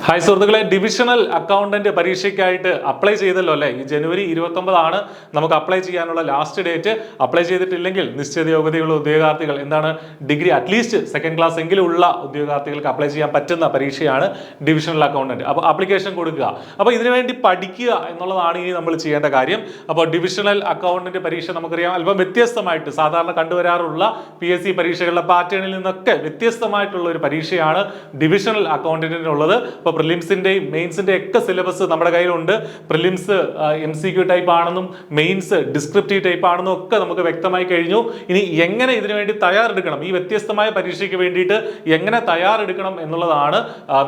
Hi സുഹൃത്തുക്കളെ, divisional accountant പരീക്ഷയ്ക്കായിട്ട് apply ചെയ്തല്ലോ അല്ലേ? ഈ ജനുവരി 29 നമുക്ക് അപ്ലൈ ചെയ്യാനുള്ള ലാസ്റ്റ് ഡേറ്റ്. അപ്ലൈ ചെയ്തിട്ടില്ലെങ്കിൽ നിശ്ചിത യോഗ്യതയുള്ള ഉദ്യോഗാർത്ഥികൾ, എന്താണ് ഡിഗ്രി അറ്റ്ലീസ്റ്റ് സെക്കൻഡ് ക്ലാസ് എങ്കിലും ഉള്ള ഉദ്യോഗാർത്ഥികൾക്ക് അപ്ലൈ ചെയ്യാൻ പറ്റുന്ന പരീക്ഷയാണ് ഡിവിഷണൽ അക്കൗണ്ടന്റ്. അപ്പോൾ ആപ്ലിക്കേഷൻ കൊടുക്കുക. അപ്പോൾ ഇതിനുവേണ്ടി പഠിക്കുക എന്നുള്ളതാണ് ഇനി നമ്മൾ ചെയ്യേണ്ട കാര്യം. അപ്പോൾ ഡിവിഷണൽ അക്കൗണ്ടന്റ് പരീക്ഷ നമുക്കറിയാം അല്പം വ്യത്യസ്തമായിട്ട് സാധാരണ കണ്ടുവരാറുള്ള PSC പരീക്ഷകളുടെ പാറ്റേണിൽ നിന്നൊക്കെ വ്യത്യസ്തമായിട്ടുള്ള ഒരു പരീക്ഷയാണ് ഡിവിഷണൽ അക്കൗണ്ടന്റിനുള്ളത്. അപ്പോൾ പ്രിലിംസിന്റെയും മെയിൻസിന്റെ ഒക്കെ സിലബസ് നമ്മുടെ കയ്യിലുണ്ട്. പ്രിലിംസ് MCQ ടൈപ്പ് ആണെന്നും മെയിൻസ് ഡിസ്ക്രിപ്റ്റീവ് ടൈപ്പ് ആണെന്നും ഒക്കെ നമുക്ക് വ്യക്തമായി കഴിഞ്ഞു. ഇനി എങ്ങനെ ഇതിനു വേണ്ടി തയ്യാറെടുക്കണം, ഈ വ്യത്യസ്തമായ പരീക്ഷയ്ക്ക് വേണ്ടിയിട്ട് എങ്ങനെ തയ്യാറെടുക്കണം എന്നുള്ളതാണ്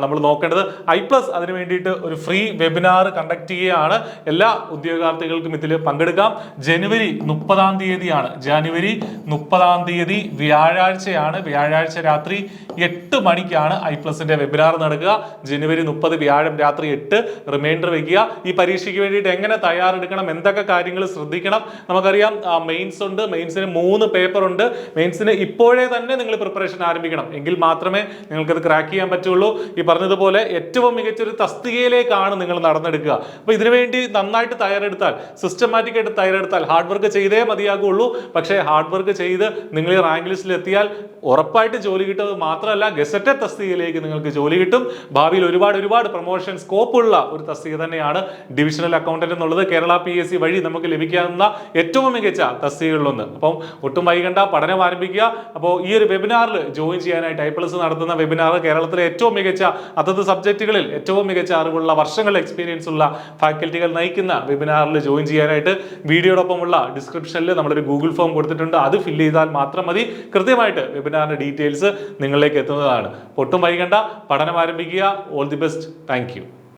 നമ്മൾ നോക്കേണ്ടത്. I+ അതിന് വേണ്ടിയിട്ട് ഒരു ഫ്രീ വെബിനാർ കണ്ടക്ട് ചെയ്യുകയാണ്. എല്ലാ ഉദ്യോഗാർത്ഥികൾക്കും ഇതിൽ പങ്കെടുക്കാം. ജനുവരി 30 ജനുവരി 30 വ്യാഴാഴ്ചയാണ്. വ്യാഴാഴ്ച രാത്രി 8 മണിക്കാണ് I+ന്റെ വെബിനാർ നടക്കുക. ജനുവരി 30 വ്യാഴം രാത്രി 8. റിമൈൻഡർ വെക്കുക. ഈ പരീക്ഷയ്ക്ക് വേണ്ടിയിട്ട് എങ്ങനെ തയ്യാറെടുക്കണം, എന്തൊക്കെ കാര്യങ്ങൾ ശ്രദ്ധിക്കണം. നമുക്കറിയാം മെയിൻസ് ഉണ്ട്. മെയിൻസിന് 3 പേപ്പർ ഉണ്ട്. മെയിൻസിന് ഇപ്പോഴേ തന്നെ നിങ്ങൾ പ്രിപ്പറേഷൻ ആരംഭിക്കണം, എങ്കിൽ മാത്രമേ നിങ്ങൾക്കത് ക്രാക്ക് ചെയ്യാൻ പറ്റുള്ളൂ. ഈ പറഞ്ഞതുപോലെ ഏറ്റവും മികച്ചൊരു തസ്തികയിലേക്കാണ് നിങ്ങൾ നടന്നെടുക്കുക. അപ്പോൾ ഇതിനുവേണ്ടി നന്നായിട്ട് തയ്യാറെടുത്താൽ, സിസ്റ്റമാറ്റിക് ആയിട്ട് തയ്യാറെടുത്താൽ, ഹാർഡ് വർക്ക് ചെയ്തേ മതിയാകുള്ളൂ. പക്ഷേ ഹാർഡ് വർക്ക് ചെയ്ത് നിങ്ങൾ ഈ റാങ്ക് ലിസ്റ്റിൽ എത്തിയാൽ ഉറപ്പായിട്ട് ജോലി കിട്ടുന്നത് മാത്രമല്ല, ഗസറ്റഡ് തസ്തികയിലേക്ക് നിങ്ങൾക്ക് ജോലി കിട്ടും. ഭാവിയിൽ ഒരുപാട് പ്രൊമോഷൻ സ്കോപ്പ് ഉള്ള ഒരു തസ്തിക തന്നെയാണ് ഡിവിഷണൽ അക്കൗണ്ടന്റ് എന്നുള്ളത്. കേരള PSC വഴി നമുക്ക് ലഭിക്കാവുന്ന ഏറ്റവും മികച്ച തസ്തികകളിലൊന്ന്. അപ്പം ഒട്ടും വൈകണ്ട, പഠനം ആരംഭിക്കുക. അപ്പോൾ ഈ ഒരു വെബിനാറിൽ ജോയിൻ ചെയ്യാനായിട്ട് I+ നടത്തുന്ന വെബിനാർ കേരളത്തിലെ ഏറ്റവും മികച്ച അതത് സബ്ജക്റ്റുകളിൽ ഏറ്റവും മികച്ച അറിവുള്ള, വർഷങ്ങളുടെ എക്സ്പീരിയൻസ് ഉള്ള ഫാക്കൽറ്റികൾ നയിക്കുന്ന വെബിനാറിൽ ജോയിൻ ചെയ്യാനായിട്ട് വീഡിയോടൊപ്പമുള്ള ഡിസ്ക്രിപ്ഷനിൽ നമ്മളൊരു ഗൂഗിൾ ഫോം കൊടുത്തിട്ടുണ്ട്. അത് ഫില്ല് ചെയ്താൽ മാത്രം മതി. കൃത്യമായിട്ട് വെബിനാറിന്റെ ഡീറ്റെയിൽസ് നിങ്ങളിലേക്ക് എത്തുന്നതാണ്. ഒട്ടും വൈകണ്ട, പഠനം ആരംഭിക്കുക. All the best. Thank you.